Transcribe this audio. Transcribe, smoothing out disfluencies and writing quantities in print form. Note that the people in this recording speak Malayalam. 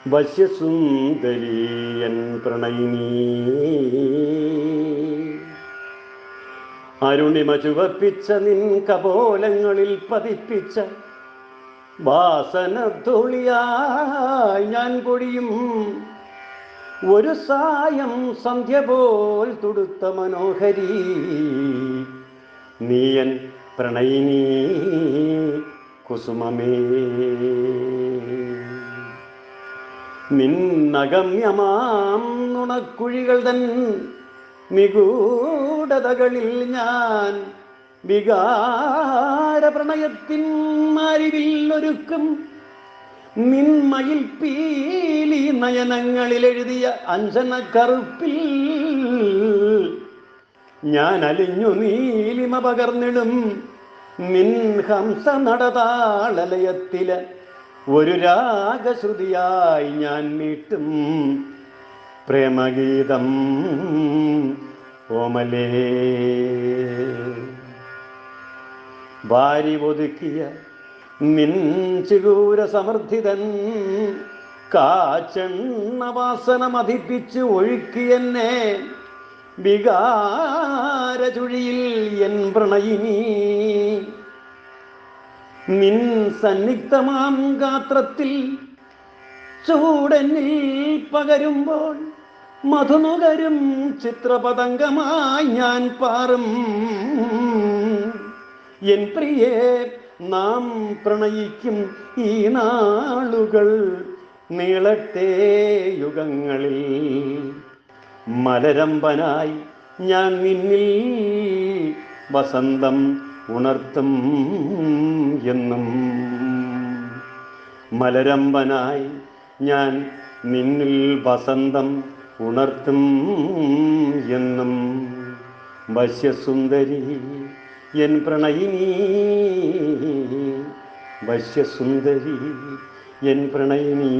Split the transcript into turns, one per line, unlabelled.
വശ്യസുന്ദരീയൻ പ്രണയിനീ അരുണിമ ചുവപ്പിച്ച നിൻ കപോലങ്ങളിൽ പതിപ്പിച്ച വാസനധൂളിയായി ഞാൻ പൊടിയും ഒരു സായം സന്ധ്യ പോൽ തുടുത്ത മനോഹരി നീയൻ പ്രണയിനീ കുസുമമേ. നിന്നഗമ്യമാം നുണക്കുഴികൾ തൻ നിഗൂഢതകളിൽ ഞാൻ വികാര പ്രണയത്തിൻ മാരിവിൽ ഒരുക്കും നിന്മയിൽ പീലി നയനങ്ങളിൽ എഴുതിയ അഞ്ജന കറുപ്പിൽ ഞാൻ അലിഞ്ഞു നീലിമ പകർന്നിടും നിൻ ഹംസ നടതാളലയത്തില് ഒരു രാഗശ്രുതിയായി ഞാൻ മീട്ടും പ്രേമഗീതം ഓമലേ. വാരി ഒതുക്കിയ നിൻ ചിഗൂര സമർത്ഥിതൻ കാച്ചെണ്ണ വാസന മതിപ്പിച്ച് ഒഴുക്കിയെന്നെ വികാര ചുഴിയിൽ എൻ പ്രണയിനീ നിൻ സന്നിഗ്ധമാം ഗാത്രത്തിൽ ചൂടനിൽ പകരുമ്പോൾ മധുനുകരും ചിത്രപതംഗമായി ഞാൻ പാറും. എൻ പ്രിയേ, നാം പ്രണയിക്കും ഈ നാളുകൾ നീളട്ടെ യുഗങ്ങളിൽ. മലരമ്പനായി ഞാൻ നിന്നിൽ വസന്തം ഉണർത്തും എന്നും. മലരമ്പനായി ഞാൻ നിന്നിൽ വസന്തം ഉണർത്തും എന്നും. വശ്യസുന്ദരി എൻ പ്രണയിനീ, വശ്യസുന്ദരി എൻ പ്രണയിനീ.